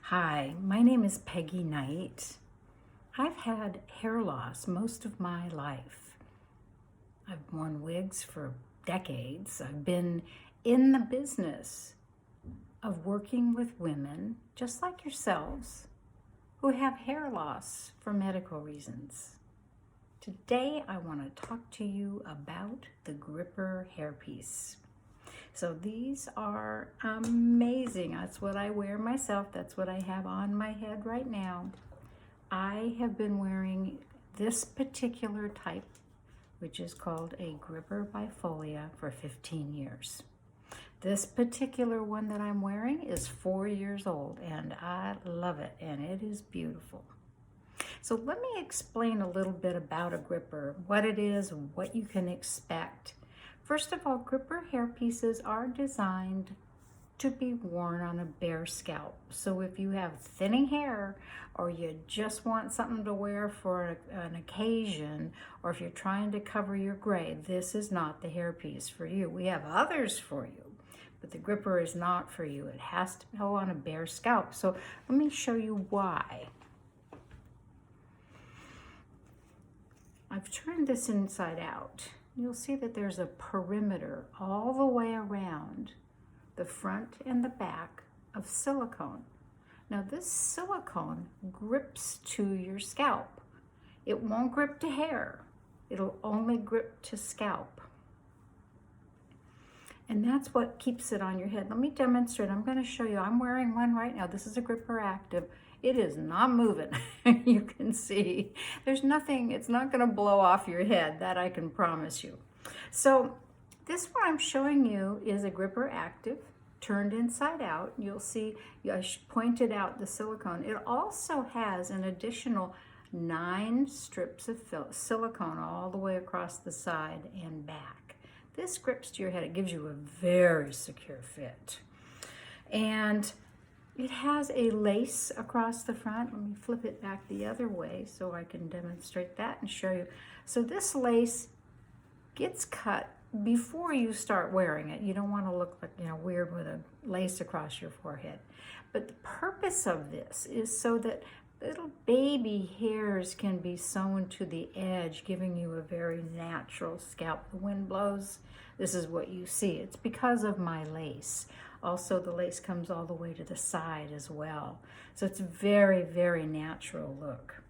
Hi, my name is Peggy Knight. I've had hair loss most of my life. I've worn wigs for decades. I've been in the business of working with women just like yourselves who have hair loss for medical reasons. Today I want to talk to you about the gripper hairpiece. So these are amazing. That's what I wear myself. That's what I have on my head right now. I have been wearing this particular type, which is called a gripper by FOLLEA, for 15 years. This particular one that I'm wearing is 4 years old, and I love it, and it is beautiful. So let me explain a little bit about a gripper, what it is, what you can expect. First of all, gripper hairpieces are designed to be worn on a bare scalp. So if you have thinning hair, or you just want something to wear for an occasion, or if you're trying to cover your gray, this is not the hairpiece for you. We have others for you, but the gripper is not for you. It has to go on a bare scalp. So let me show you why. I've turned this inside out. You'll see that there's a perimeter all the way around the front and the back of silicone. Now this silicone grips to your scalp. It won't grip to hair. It'll only grip to scalp. And that's what keeps it on your head. Let me demonstrate. I'm going to show you. I'm wearing one right now. This is a gripper active. It is not moving. You can see there's nothing, it's not going to blow off your head, that I can promise you. So this one I'm showing you is a gripper active turned inside out. You'll see I pointed out the silicone. It also has an additional 9 strips of silicone all the way across the side and back. This grips to your head. It gives you a very secure fit. And it has a lace across the front. Let me flip it back the other way so I can demonstrate that and show you. So this lace gets cut before you start wearing it. You don't want to look like, weird with a lace across your forehead. But the purpose of this is so that little baby hairs can be sewn to the edge, giving you a very natural scalp. The wind blows, this is what you see. It's because of my lace. Also, the lace comes all the way to the side as well. So it's very, very natural look.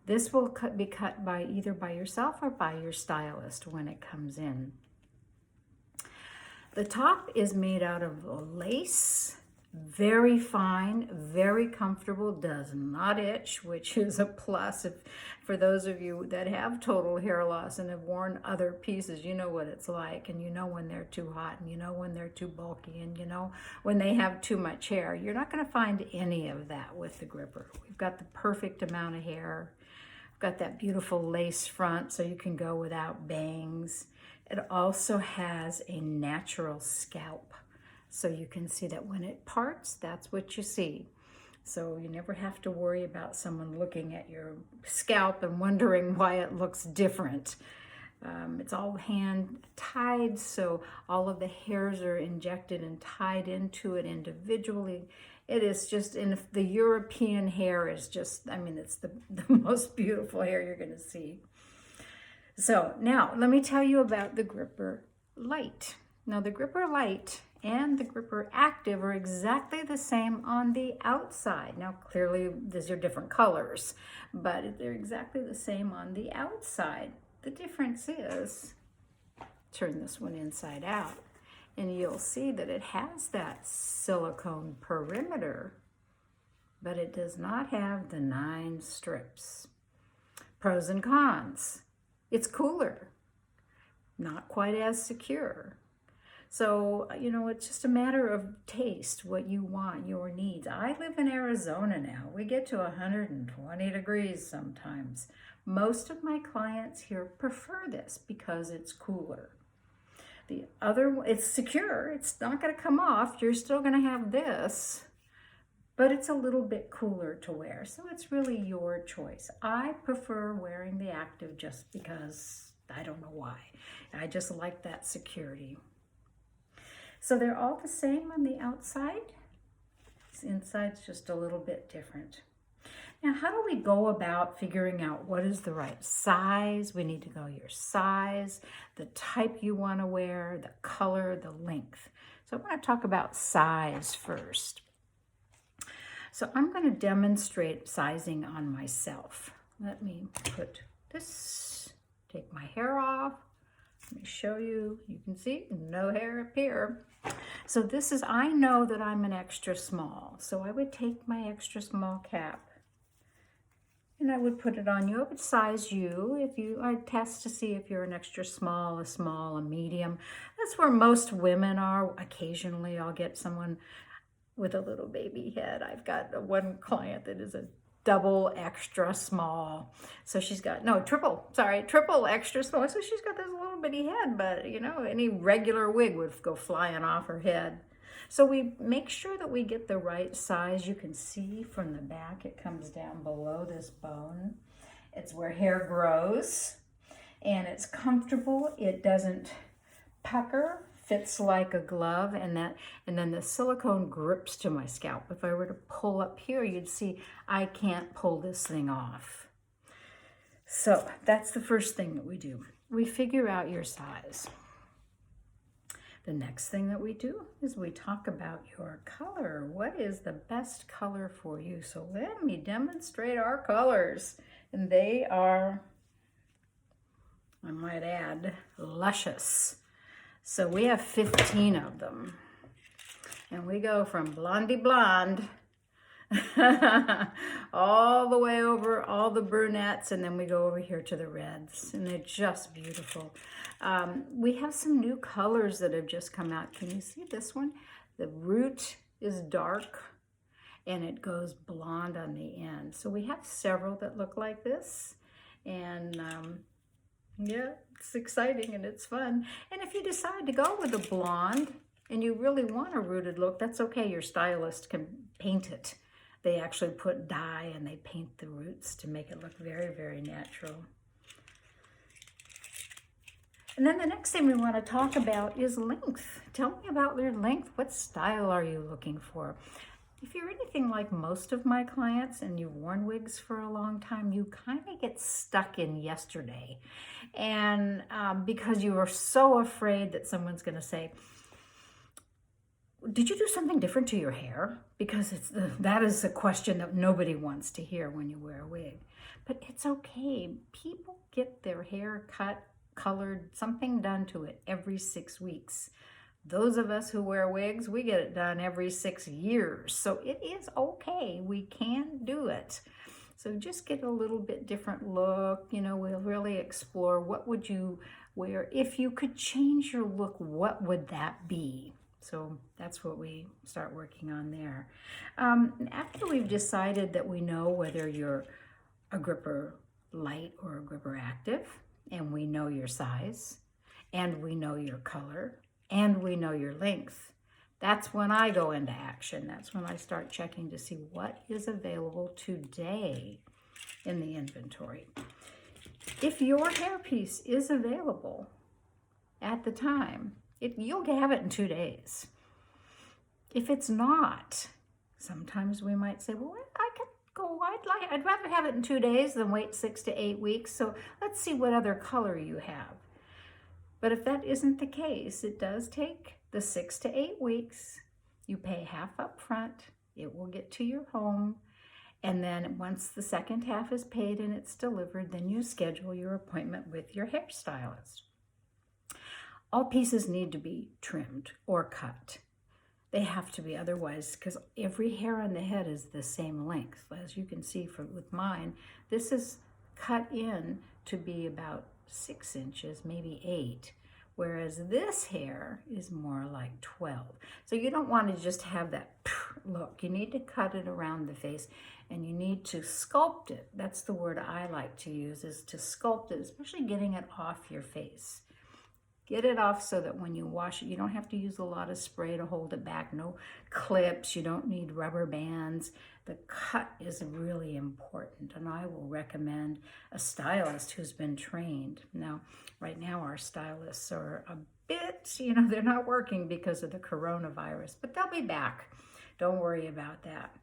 This will be cut by either by yourself or by your stylist when it comes in. The top is made out of lace, very fine, very comfortable, does not itch, which is a plus for those of you that have total hair loss and have worn other pieces. You know what it's like, and you know when they're too hot, and you know when they're too bulky, and you know when they have too much hair. You're not going to find any of that with the gripper. We've got the perfect amount of hair. We've got that beautiful lace front so you can go without bangs. It also has a natural scalp. So you can see that when it parts, that's what you see. So you never have to worry about someone looking at your scalp and wondering why it looks different. It's all hand tied, so all of the hairs are injected and tied into it individually. It is just, and the European hair is just, it's the most beautiful hair you're going to see. So now let me tell you about the gripper light. Now the gripper light and the gripper active are exactly the same on the outside. Now clearly these are different colors, but they're exactly the same on the outside. The difference is, turn this one inside out, and you'll see that it has that silicone perimeter, but it does not have the 9 strips. Pros and cons. It's cooler, not quite as secure. So, it's just a matter of taste, what you want, your needs. I live in Arizona now. We get to 120 degrees sometimes. Most of my clients here prefer this because it's cooler. The other, it's secure. It's not going to come off. You're still going to have this, but it's a little bit cooler to wear. So it's really your choice. I prefer wearing the active just because, I don't know why. I just like that security. So they're all the same on the outside. This inside's just a little bit different. Now, how do we go about figuring out what is the right size? We need to know your size, the type you want to wear, the color, the length. So I want to talk about size first. So I'm going to demonstrate sizing on myself. Let me put this, take my hair off. Let me show you. You can see no hair up here. So this is, I know that I'm an extra small. So I would take my extra small cap and I would put it on you. I would size you. I'd test to see if you're an extra small, a medium. That's where most women are. Occasionally I'll get someone with a little baby head. I've got one client that is a double extra small. So she's got, no, triple extra small. So she's got this little bitty head, but you know, any regular wig would go flying off her head. So we make sure that we get the right size. You can see from the back, it comes down below this bone. It's where hair grows and it's comfortable. It doesn't pucker, fits like a glove, and then the silicone grips to my scalp. If I were to pull up here, you'd see I can't pull this thing off. So that's the first thing that we do. We figure out your size. The next thing that we do is we talk about your color. What is the best color for you? So let me demonstrate our colors. And they are, I might add, luscious. So we have 15 of them. And we go from blondie blonde all the way over all the brunettes, and then we go over here to the reds, and they're just beautiful. We have some new colors that have just come out. Can you see this one? The root is dark and it goes blonde on the end. So we have several that look like this, and yeah, it's exciting and it's fun. And if you decide to go with a blonde and you really want a rooted look, that's okay. Your stylist can paint it. They actually put dye and they paint the roots to make it look very, very natural. And then the next thing we want to talk about is length. Tell me about your length. What style are you looking for? If you're anything like most of my clients and you've worn wigs for a long time, you kind of get stuck in yesterday. And because you are so afraid that someone's going to say, did you do something different to your hair? Because that is a question that nobody wants to hear when you wear a wig. But it's okay. People get their hair cut, colored, something done to it every 6 weeks. Those of us who wear wigs, we get it done every 6 years. So it is okay. We can do it. So just get a little bit different look. You know, we'll really explore what would you wear. If you could change your look, what would that be? So that's what we start working on there. After we've decided that we know whether you're a gripper light or a gripper active, and we know your size, and we know your color, and we know your length, that's when I go into action. That's when I start checking to see what is available today in the inventory. If your hairpiece is available at the time, you'll have it in 2 days. If it's not, sometimes we might say, well, I could go, I'd rather have it in 2 days than wait 6 to 8 weeks. So let's see what other color you have. But if that isn't the case, it does take the 6 to 8 weeks. You pay half up front. It will get to your home. And then once the second half is paid and it's delivered, then you schedule your appointment with your hairstylist. All pieces need to be trimmed or cut. They have to be, otherwise, because every hair on the head is the same length. As you can see with mine, this is cut in to be about 6 inches, maybe 8, whereas this hair is more like 12. So you don't want to just have that look. You need to cut it around the face, and you need to sculpt it. That's the word I like to use, is to sculpt it, especially getting it off your face. Get it off so that when you wash it, you don't have to use a lot of spray to hold it back. No clips. You don't need rubber bands. The cut is really important, and I will recommend a stylist who's been trained. Now, right now, our stylists are a bit, they're not working because of the coronavirus, but they'll be back. Don't worry about that.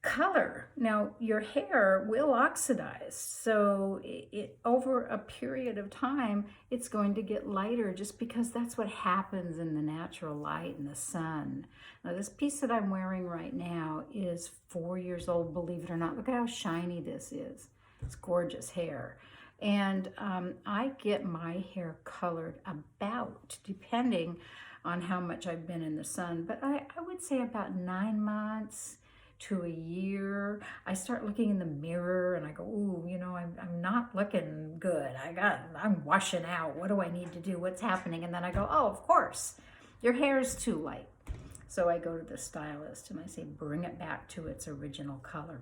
Color. Now, your hair will oxidize, so over a period of time, it's going to get lighter just because that's what happens in the natural light and the sun. Now, this piece that I'm wearing right now is 4 years old, believe it or not. Look at how shiny this is. It's gorgeous hair. And I get my hair colored about, depending on how much I've been in the sun, but I would say about 9 months to a year. I start looking in the mirror and I go, ooh, you know, I'm not looking good. I'm washing out. What do I need to do? What's happening? And then I go, oh, of course, your hair is too light. So I go to the stylist and I say, bring it back to its original color.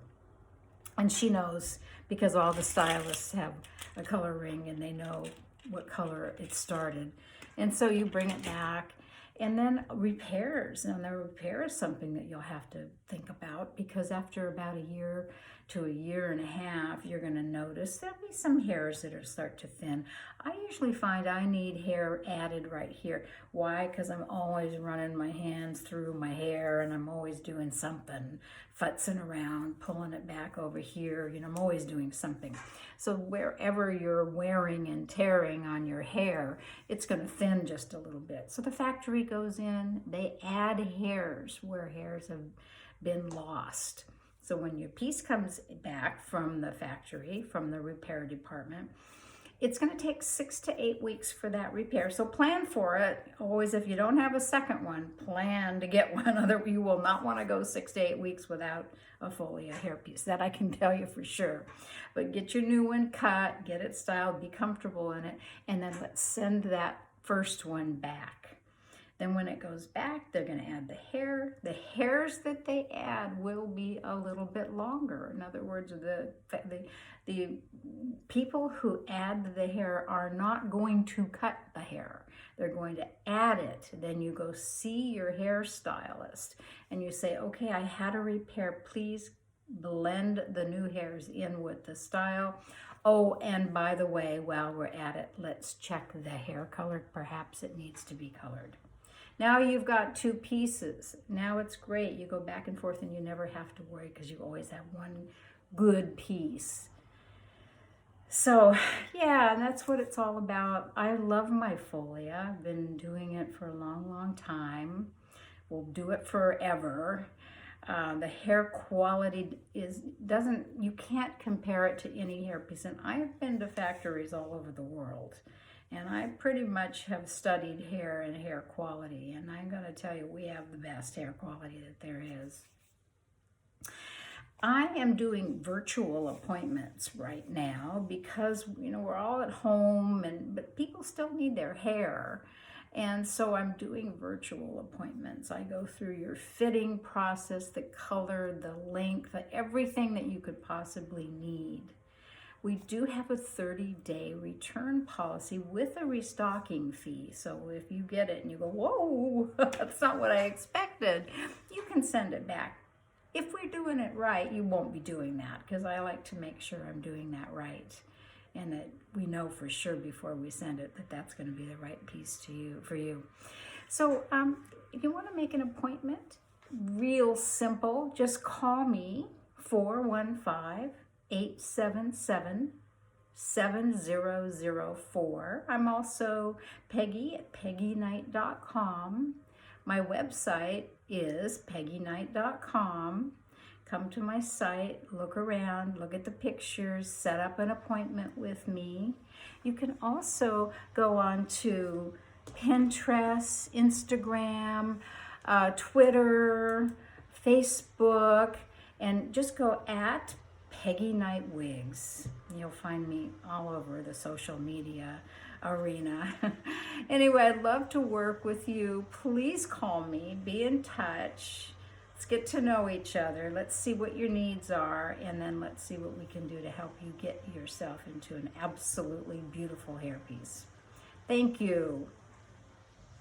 And she knows, because all the stylists have a color ring and they know what color it started. And so you bring it back. And then repairs. Now, the repair is something that you'll have to think about, because after about a year to a year and a half, you're going to notice there'll be some hairs that will start to thin. I usually find I need hair added right here. Why? Because I'm always running my hands through my hair and I'm always doing something, futzing around, pulling it back over here. You know, I'm always doing something. So wherever you're wearing and tearing on your hair, it's going to thin just a little bit. So the factory goes in, they add hairs where hairs have been lost. So when your piece comes back from the factory, from the repair department, it's going to take 6 to 8 weeks for that repair. So plan for it. Always, if you don't have a second one, plan to get one. Otherwise, you will not want to go 6 to 8 weeks without a FOLLEA hairpiece. That I can tell you for sure. But get your new one cut, get it styled, be comfortable in it, and then let's send that first one back. Then when it goes back, they're going to add the hair. The hairs that they add will be a little bit longer. In other words, the people who add the hair are not going to cut the hair. They're going to add it. Then you go see your hairstylist and you say, okay, I had a repair. Please blend the new hairs in with the style. Oh, and by the way, while we're at it, let's check the hair color. Perhaps it needs to be colored. Now you've got 2 pieces. Now it's great. You go back and forth and you never have to worry because you always have one good piece. So yeah, that's what it's all about. I love my FOLLEA. I've been doing it for a long, long time. We'll do it forever. The hair quality you can't compare it to any hairpiece. And I've been to factories all over the world. And I pretty much have studied hair and hair quality. And I'm going to tell you, we have the best hair quality that there is. I am doing virtual appointments right now because, you know, we're all at home, but people still need their hair. And so I'm doing virtual appointments. I go through your fitting process, the color, the length, everything that you could possibly need. We do have a 30-day return policy with a restocking fee. So if you get it and you go, whoa, that's not what I expected, you can send it back. If we're doing it right, you won't be doing that, because I like to make sure I'm doing that right and that we know for sure before we send it that that's going to be the right piece for you. So if you want to make an appointment, real simple, just call me, 415-877-7004. I'm also Peggy at peggyknight.com. My website is peggyknight.com. Come to my site, look around, look at the pictures, set up an appointment with me. You can also go on to Pinterest, Instagram, Twitter, Facebook, and just go at Peggy Knight Wigs. You'll find me all over the social media arena. Anyway, I'd love to work with you. Please call me, be in touch. Let's get to know each other. Let's see what your needs are, and then let's see what we can do to help you get yourself into an absolutely beautiful hairpiece. Thank you.